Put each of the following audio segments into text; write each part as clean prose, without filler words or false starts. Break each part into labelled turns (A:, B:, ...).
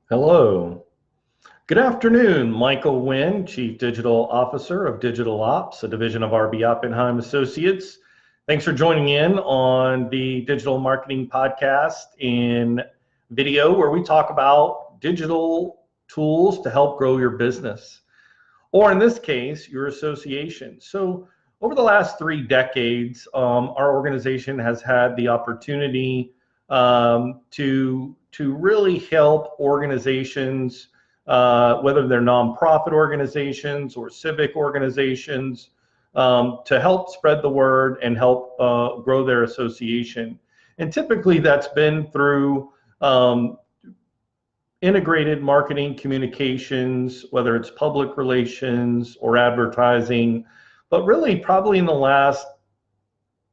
A: Hello. Good afternoon. Michael Wynn, Chief Digital Officer of Digital Ops, a division of RB Oppenheim Associates. Thanks for joining in on the Digital Marketing Podcast in video, where we talk about digital tools to help grow your business, or in this case, your association. So over the last 3 decades, our organization has had the opportunity to really help organizations, whether they're nonprofit organizations or civic organizations, to help spread the word and help grow their association. And typically that's been through integrated marketing communications, whether it's public relations or advertising, but really probably in the last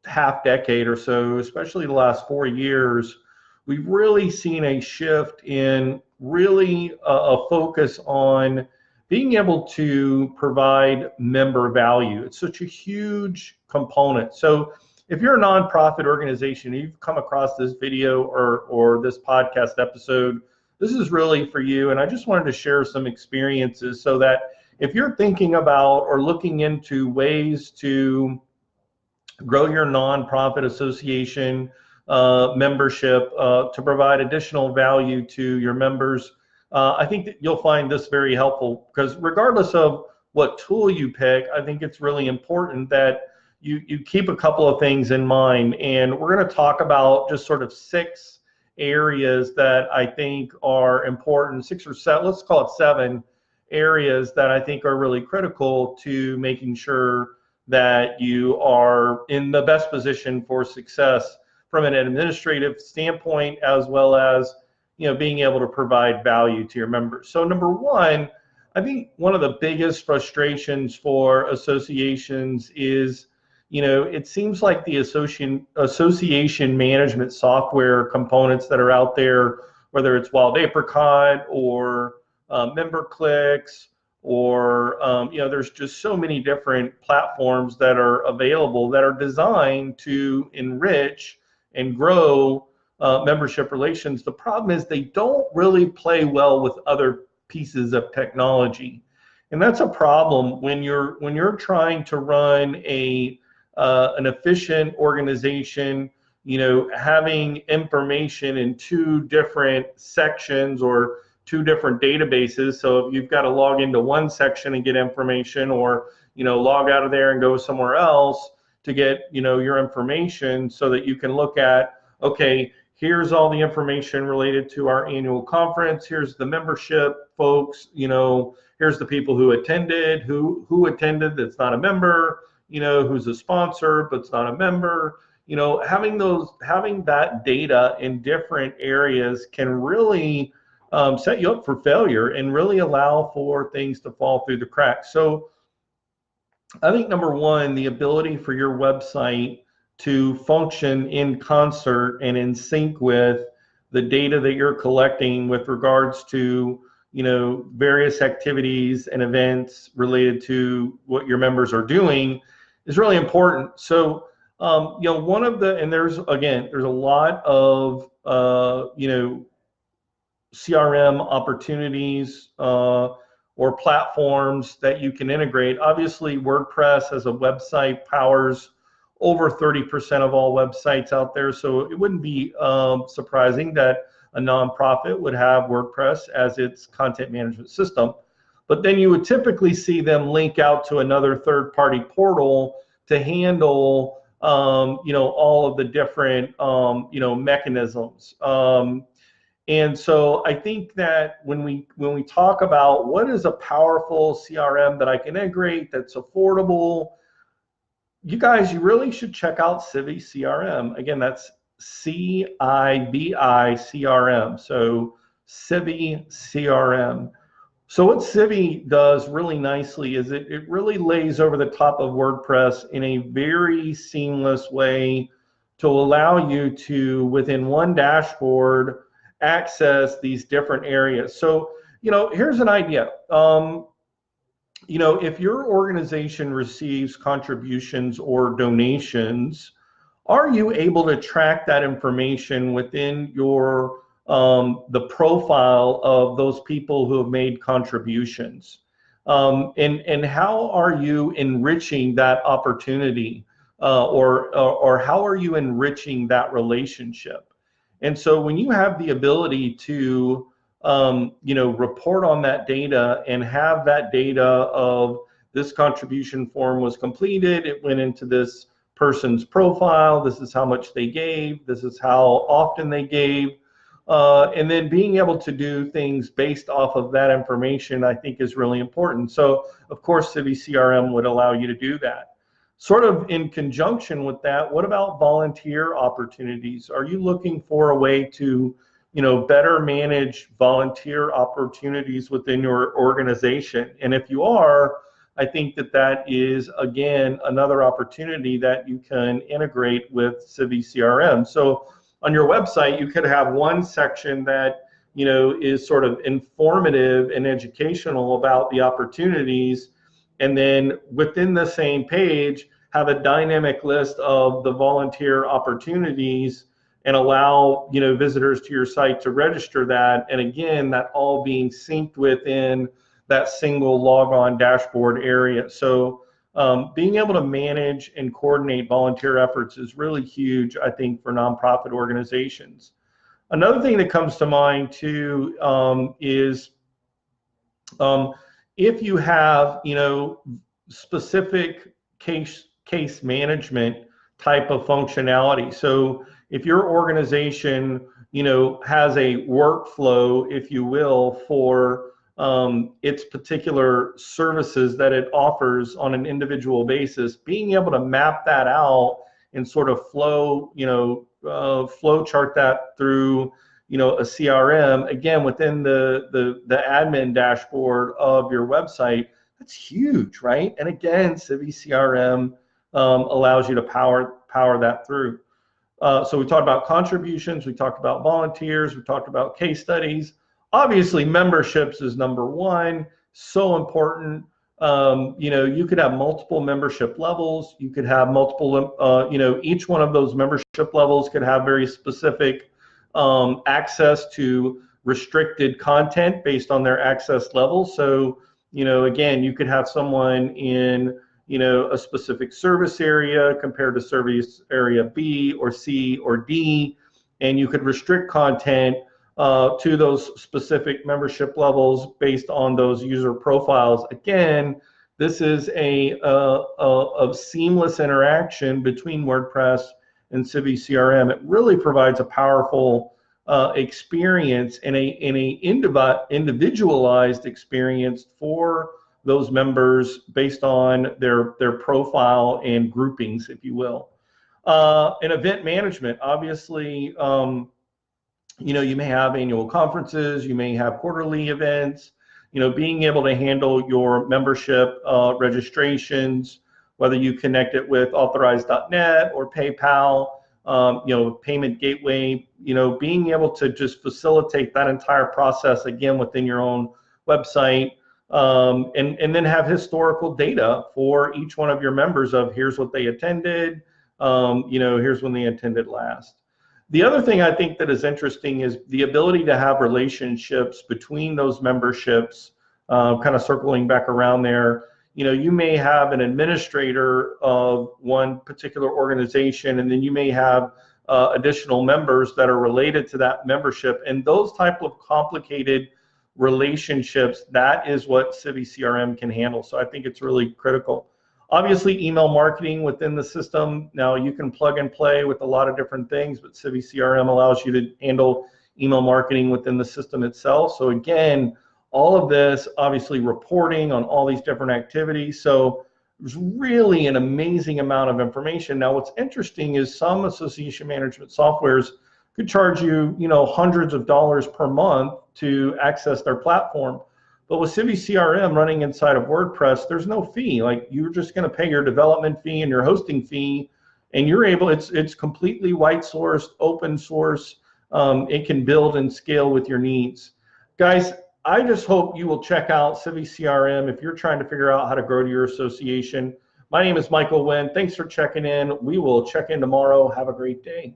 A: half decade or so, especially the last 4 years, we've really seen a shift in really a focus on being able to provide member value. It's such a huge component. So if you're a nonprofit organization, you've come across this video or this podcast episode, this is really for you. And I just wanted to share some experiences so that if you're thinking about or looking into ways to grow your nonprofit association membership to provide additional value to your members, I think that you'll find this very helpful, because regardless of what tool you pick, I think it's really important that you keep a couple of things in mind. And we're going to talk about just sort of 6 areas that I think are important, 6 or 7, let's call it 7 areas that I think are really critical to making sure that you are in the best position for success from an administrative standpoint, as well as being able to provide value to your members. So number 1, I think one of the biggest frustrations for associations is, it seems like the association management software components that are out there, whether it's Wild Apricot or MemberClicks, or there's just so many different platforms that are available that are designed to enrich and grow membership relations. The problem is they don't really play well with other pieces of technology, and that's a problem when you're trying to run an efficient organization. Having information in 2 different sections or 2 different databases. So if you've got to log into one section and get information, or log out of there and go somewhere else to get your information, so that you can look at, okay, here's all the information related to our annual conference, here's the membership folks, here's the people who attended, who attended that's not a member, who's a sponsor but's not a member. Having that data in different areas can really set you up for failure and really allow for things to fall through the cracks. So I think number 1, the ability for your website to function in concert and in sync with the data that you're collecting with regards to various activities and events related to what your members are doing is really important. So one of the, and there's a lot of CRM opportunities or platforms that you can integrate. Obviously, WordPress as a website powers over 30% of all websites out there, so it wouldn't be surprising that a nonprofit would have WordPress as its content management system. But then you would typically see them link out to another third-party portal to handle all of the different mechanisms. And so I think that when we talk about what is a powerful CRM that I can integrate that's affordable, you really should check out CiviCRM. Again, that's CiviCRM. So CiviCRM. So what Civi does really nicely is it really lays over the top of WordPress in a very seamless way to allow you to, within one dashboard, access these different areas. So, here's an idea. If your organization receives contributions or donations, are you able to track that information within your the profile of those people who have made contributions. And how are you enriching that opportunity, or how are you enriching that relationship? And so when you have the ability to report on that data and have that data of this contribution form was completed, it went into this person's profile, this is how much they gave, this is how often they gave, and then being able to do things based off of that information, I think, is really important. So of course CiviCRM would allow you to do that. Sort of in conjunction with that, what about volunteer opportunities? Are you looking for a way to better manage volunteer opportunities within your organization? And if you are, I think that that is, again, another opportunity that you can integrate with CiviCRM. So on your website, you could have one section that is sort of informative and educational about the opportunities, and then within the same page have a dynamic list of the volunteer opportunities and allow visitors to your site to register that, and again, that all being synced within that single log-on dashboard area. So being able to manage and coordinate volunteer efforts is really huge, I think, for nonprofit organizations. Another thing that comes to mind too is if you have specific case management type of functionality. So if your organization has a workflow, if you will, for its particular services that it offers on an individual basis, being able to map that out and sort of flow chart that through a CRM, again, within the admin dashboard of your website, that's huge, right? And again, CiviCRM allows you to power that through. So we talked about contributions, we talked about volunteers, we talked about case studies. Obviously, memberships is number one, so important. You could have multiple membership levels. You could have multiple, each one of those membership levels could have very specific access to restricted content based on their access level. So, again, you could have someone in, a specific service area compared to service area B or C or D, and you could restrict content to those specific membership levels based on those user profiles. Again, this is a seamless interaction between WordPress and CiviCRM. It really provides a powerful experience and a individualized experience for those members based on their profile and groupings, if you will. And event management, obviously, you may have annual conferences, you may have quarterly events, being able to handle your membership registrations, whether you connect it with authorize.net or PayPal, payment gateway, being able to just facilitate that entire process, again, within your own website, and then have historical data for each one of your members of here's what they attended, here's when they attended last. The other thing I think that is interesting is the ability to have relationships between those memberships, kind of circling back around there. You may have an administrator of one particular organization, and then you may have additional members that are related to that membership, and those type of complicated relationships, that is what CiviCRM can handle. So I think it's really critical. Obviously, email marketing within the system. Now you can plug and play with a lot of different things, but CiviCRM allows you to handle email marketing within the system itself. So again, all of this, obviously reporting on all these different activities. So there's really an amazing amount of information. Now what's interesting is some association management softwares could charge you, hundreds of dollars per month to access their platform. But with CiviCRM running inside of WordPress, there's no fee. Like, you're just going to pay your development fee and your hosting fee, and you're able. It's completely white sourced, open source. It can build and scale with your needs. Guys, I just hope you will check out CiviCRM if you're trying to figure out how to grow to your association. My name is Michael Wynn. Thanks for checking in. We will check in tomorrow. Have a great day.